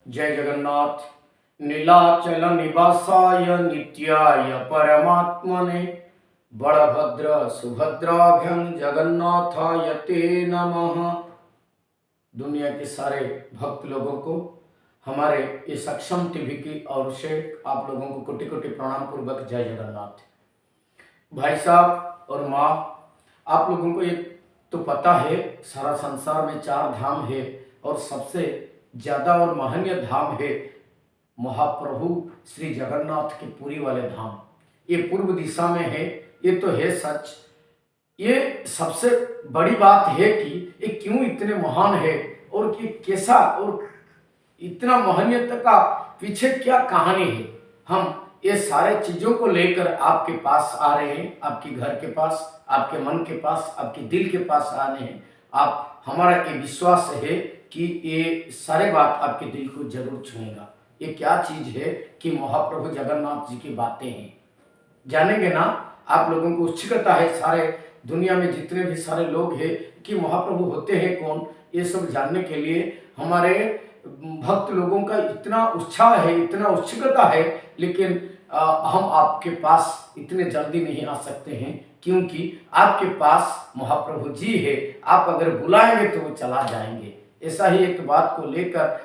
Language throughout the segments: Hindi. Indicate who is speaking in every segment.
Speaker 1: जय जगन्नाथ। नीलाचल निवासाय नित्याय परमात्मने बलभद्र सुभद्राभ्यं जगन्नाथाय ते नमः। दुनिया के सारे भक्त लोगों को हमारे ये सक्षम टीवी की ओर से आप लोगों को कोटि कोटि प्रणाम पूर्वक जय जगन्नाथ। भाई साहब और माँ, आप लोगों को ये तो पता है सारा संसार में 4 धाम है और सबसे ज़्यादा और महनीय धाम है महाप्रभु श्री जगन्नाथ के पुरी वाले धाम। ये पूर्व दिशा में है, ये तो है सच। ये सबसे बड़ी बात है कि ये क्यों इतने महान है और कि कैसा और इतना महनीयता का पीछे क्या कहानी है। हम ये सारे चीज़ों को लेकर आपके पास आ रहे हैं, आपके घर के पास, आपके मन के पास, आपके दिल के पास आ रहे हैं। आप हमारा ये विश्वास है कि ये सारे बात आपके दिल को जरूर छुएगा। ये क्या चीज़ है कि महाप्रभु जगन्नाथ जी की बातें हैं, जानेंगे ना। आप लोगों को उत्सुकता है, सारे दुनिया में जितने भी सारे लोग हैं कि महाप्रभु होते हैं कौन, ये सब जानने के लिए हमारे भक्त लोगों का इतना उत्साह है, इतना उत्सुकता है। लेकिन हम आपके पास इतने जल्दी नहीं आ सकते हैं क्योंकि आपके पास महाप्रभु जी है। आप अगर बुलाएंगे तो वो चला जाएंगे। ऐसा ही एक बात को लेकर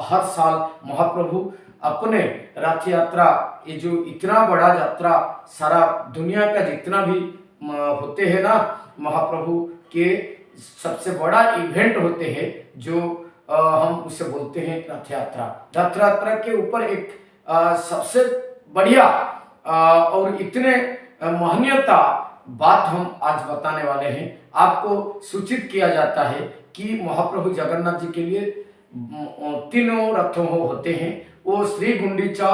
Speaker 1: हर साल महाप्रभु अपने रथ यात्रा, ये जो इतना बड़ा यात्रा सारा दुनिया का जितना भी होते हैं ना, महाप्रभु के सबसे बड़ा इवेंट होते हैं जो हम उसे बोलते हैं रथ यात्रा। रथ यात्रा के ऊपर एक सबसे बढ़िया और इतने महनीयता बात हम आज बताने वाले हैं। आपको सूचित किया जाता है कि महाप्रभु जगन्नाथ जी के लिए 3 रथों होते हैं। वो श्री गुंडीचा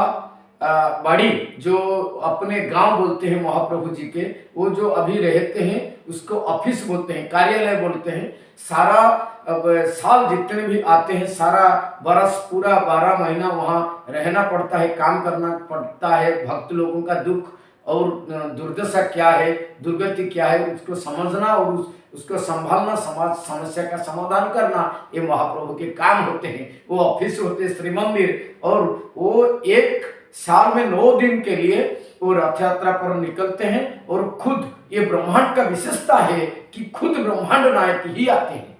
Speaker 1: बाड़ी जो अपने गांव बोलते हैं महाप्रभु जी के, वो जो अभी रहते हैं उसको ऑफिस बोलते हैं, कार्यालय बोलते हैं। सारा साल जितने भी आते हैं, सारा बरस पूरा 12 महीना वहाँ रहना पड़ता है, काम करना पड़ता है। भक्त लोगों का दुख और दुर्दशा क्या है, दुर्गति क्या है, उसको समझना और उसको संभालना, समाज समस्या का समाधान करना, ये महाप्रभु के काम होते हैं। वो ऑफिस होते हैं, श्री मंदिर, और वो एक साल में 9 दिन के लिए वो रथ यात्रा पर निकलते हैं। और खुद ये ब्रह्मांड का विशेषता है कि खुद ब्रह्मांड नायक ही आते हैं।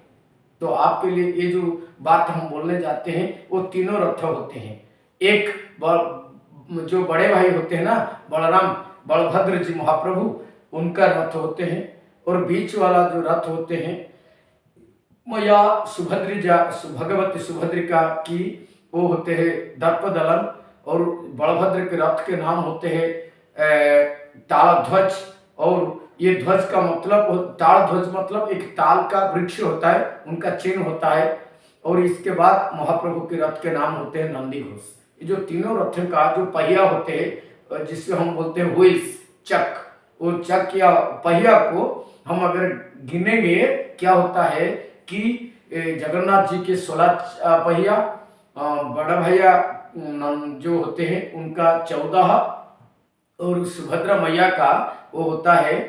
Speaker 1: तो आपके लिए ये जो बात हम बोलने जाते हैं वो 3 रथ होते हैं। एक जो बड़े भाई होते हैं ना, बलराम बलभद्र जी महाप्रभु, उनका रथ होते हैं। और बीच वाला जो रथ होते हैं मैया भगवती सुभद्रिका की, वो होते हैं दर्पदलन। और बलभद्र के रथ के नाम होते हैं तालध्वज। और ये ध्वज का मतलब, ताल ध्वज मतलब एक ताल का वृक्ष होता है, उनका चिन्ह होता है। और इसके बाद महाप्रभु के रथ के नाम होते हैं नंदी घोष। ये जो 3 रथों का जो पहिया होते हैं, जिससे हम बोलते हैं व्हील्स, चक, वो चक या पहिया को हम अगर गिनेंगे क्या होता है कि जगन्नाथ जी के 16 पहिया, बड़ा भैया जो होते हैं उनका 14, और सुभद्रा मैया का वो होता है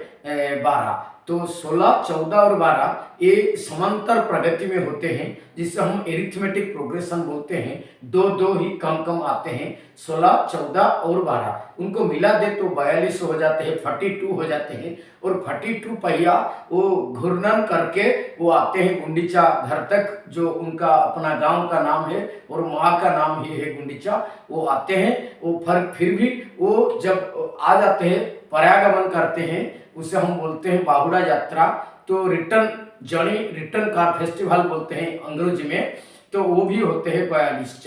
Speaker 1: 12। तो 16, 14 और 12 ये समांतर प्रगति में होते हैं, जिसे हम एरिथमेटिक प्रोग्रेशन बोलते हैं। 2 ही कम कम आते हैं, 16, 14 और 12। उनको मिला दे तो 42 हो जाते हैं, 42 हो जाते हैं। और 42 पहिया वो घूर्णन करके वो आते हैं गुंडीचा घर तक, जो उनका अपना गांव का नाम है और माँ का नाम ही है गुंडीचा। वो आते हैं, वो फिर भी वो जब आ जाते हैं, प्रयागमन करते हैं, उसे हम बोलते हैं बाहुड़ा यात्रा। तो रिटर्न कार फेस्टिवल बोलते हैं अंग्रेजी में। तो वो भी होते हैं 42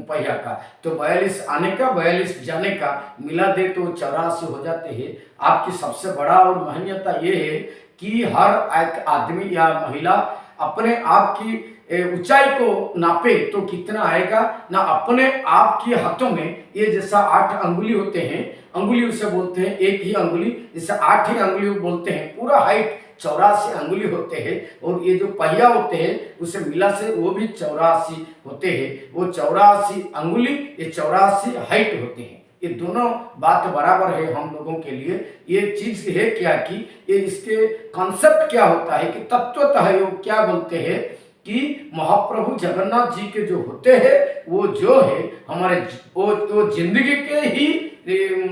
Speaker 1: पहिया का। तो 42 आने का, 42 जाने का मिला दे तो 84 हो जाते हैं। आपकी सबसे बड़ा और महनीयता ये है कि हर एक आदमी या महिला अपने आप की ऊंचाई को नापे तो कितना आएगा ना। अपने आप के हाथों में ये जैसा 8 अंगुली होते हैं, अंगुली उसे बोलते हैं, एक ही अंगुली, जैसे 8 ही अंगुली बोलते हैं। पूरा हाइट 84 अंगुली होते हैं। और ये जो पहिया होते हैं उसे मिला से वो भी 84 होते हैं। वो 84 अंगुली, ये 84 हाइट होते हैं। ये दोनों बात बराबर है हम लोगों के लिए। ये चीज है क्या कि ये इसके कॉन्सेप्ट क्या होता है कि तत्वतः ये क्या बोलते हैं कि महाप्रभु जगन्नाथ जी के जो होते हैं वो जो है हमारे वो जिंदगी के ही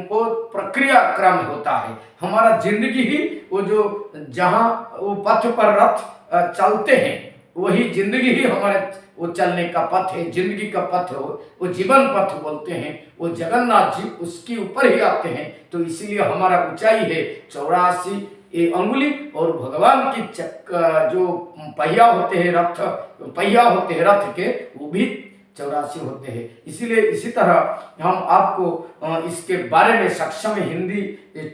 Speaker 1: वो प्रक्रिया क्रम होता है। हमारा जिंदगी ही वो जो जहाँ वो पथ पर रथ चलते हैं वही जिंदगी ही हमारे वो चलने का पथ है, जिंदगी का पथ हो, वो जीवन पथ बोलते हैं। वो जगन्नाथ जी उसके ऊपर ही आते हैं। तो इसीलिए हमारा ऊंचाई है 84 अंगुली और भगवान की जो पहिया होते हैं रथ के वो भी 84 होते हैं। इसीलिए इसी तरह हम आपको इसके बारे में सक्षम हिंदी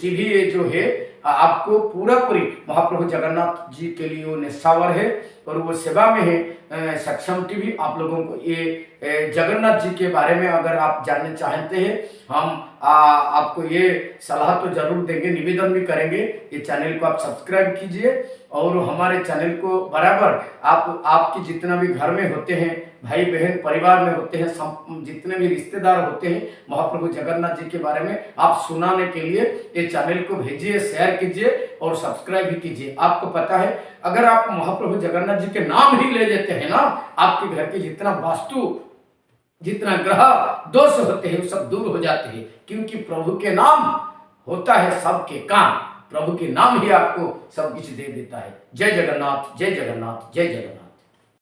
Speaker 1: टीवी जो है आपको पूरी महाप्रभु जगन्नाथ जी के लिए वो निस्सावर है और वो सेवा में है। सक्षम टीवी आप लोगों को ये जगन्नाथ जी के बारे में अगर आप जानना चाहते हैं हम आपको ये सलाह तो जरूर देंगे, निवेदन भी करेंगे। ये चैनल को आप सब्सक्राइब कीजिए और हमारे चैनल को बराबर आपके जितना भी घर में होते हैं, भाई बहन परिवार में होते हैं, जितने भी रिश्तेदार होते हैं, महाप्रभु जगन्नाथ जी के बारे में आप सुनाने के लिए ये चैनल को भेजिए, शेयर कीजिए और सब्सक्राइब भी कीजिए। आपको पता है अगर आप महाप्रभु जगन्नाथ जी के नाम ही ले लेते हैं ना, आपके घर के जितना ग्रह दोष होते हैं वो सब दूर हो जाते हैं, क्योंकि प्रभु के नाम होता है सबके काम। प्रभु के नाम ही आपको सब कुछ दे देता है। जय जगन्नाथ, जय जगन्नाथ, जय जगन्नाथ।